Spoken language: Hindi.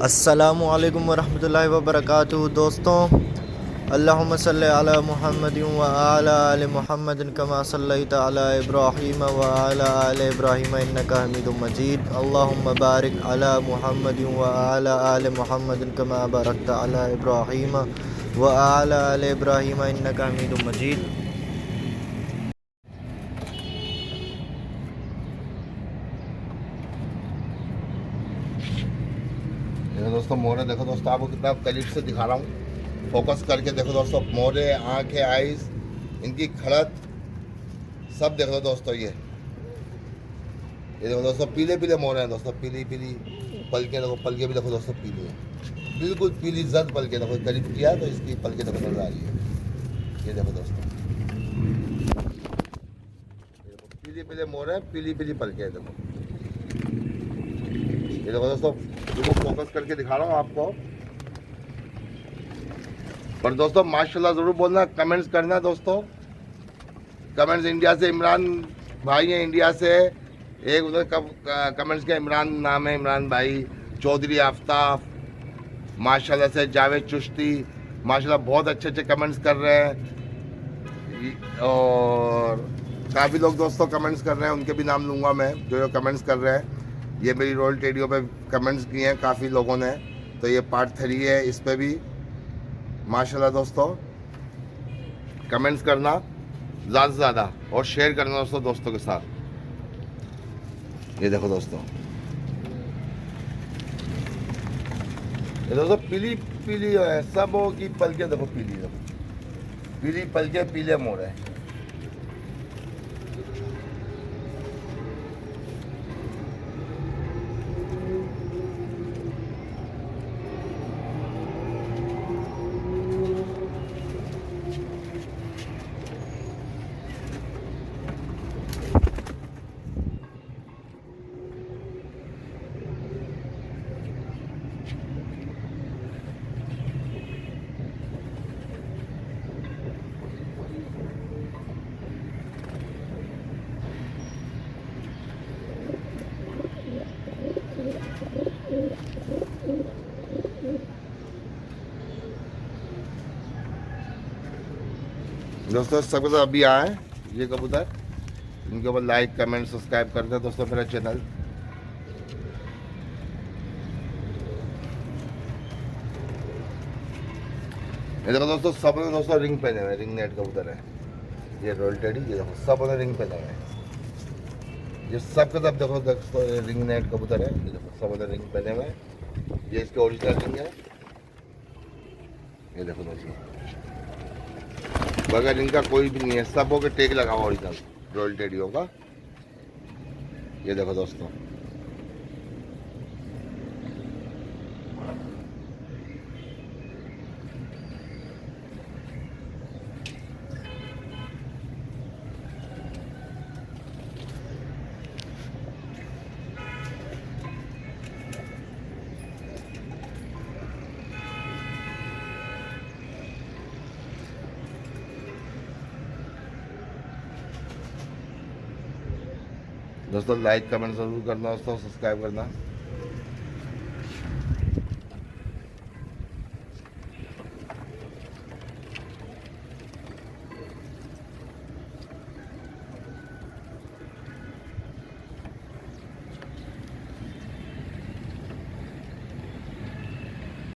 अस्सलामु अलैकुम वरहमतुल्लाहि वबरकातुहू। दोस्तों, अल्लाहुम्मा सल्लि अला मुहम्मदिन व अला आलि मुहम्मदिन कमा सल्लैता अला इब्राहीम व अला आलि इब्राहीम इन्नका हमीदुम मजीद। अल्लाहुम्मा बारिक अला मुहम्मदिन व अला आलि मुहम्मदिन कमा बारकता अला इब्राहीम व अला आलि इब्राहीम इन्नका हमीदुम मजीद। देखो दोस्तों, मोरे देखो दोस्तों, आपको कितना करीब से दिखा रहा हूँ। फोकस करके देखो दोस्तों, मोरे, आंखें, आईज, इनकी खड़त सब देखो दोस्तों। ये देखो दोस्तों, पीले पीले मोरे हैं दोस्तों, पीली पीली पलके देखो, पलके भी देखो दोस्तों पीली है, बिल्कुल पीली जद पलके देखो। करीब किया तो इसकी पलके देखो नजर आ रही है। ये देखो दोस्तों, पीले पीले मोरे हैं, पीली पीली पलके हैं देखो। ये देखो दोस्तों, देखो फोकस करके दिखा रहा हूँ आपको। पर दोस्तों माशाल्लाह ज़रूर बोलना, कमेंट्स करना दोस्तों। कमेंट्स इंडिया से इमरान भाई हैं, इंडिया से एक उधर कमेंट्स का इमरान नाम है, इमरान भाई। चौधरी आफ्ताब माशाल्लाह से, जावेद चिश्ती माशाल्लाह बहुत अच्छे अच्छे कमेंट्स कर रहे हैं। और काफ़ी लोग दोस्तों कमेंट्स कर रहे हैं, उनके भी नाम लूँगा मैं जो जो कमेंट्स कर रहे हैं। ये मेरी रॉयल टेडियो पे कमेंट्स किए हैं काफ़ी लोगों ने, तो ये पार्ट 3 है। इस पर भी माशाल्लाह दोस्तों कमेंट्स करना ज़्यादा से ज़्यादा और शेयर करना दोस्तों के साथ। ये देखो दोस्तों, ये दोस्तों पीली पीली है सब की पलके देखो, पीली देखो, पीली पलके, पीले मोड़ है। दोस्तों सबके साथ अभी आए ये कबूतर, इनके ऊपर लाइक कमेंट सब्सक्राइब करते हैं दोस्तों मेरा चैनल। ये देखो दोस्तों, सब ने दोस्तों रिंग पहने हुए, रिंग नेट कबूतर है ये रॉयल टेडी। ये देखो सब ने रिंग पहने हुए हैं, ये सब के सब देखो दोस्तों रिंग नेट कबूतर है। ये देखो सब ने रिंग पहने हुए हैं, ये इसके ओरिजिनल रिंग है। ये देखो दोस्तों, बगैर इनका कोई भी नहीं है, सबों के टेक लगा हुआ ओरिजिनल रॉयल टेडियो का। ये देखो दोस्तों, लाइक कमेंट ज़रूर करना दोस्तों, सब्सक्राइब करना।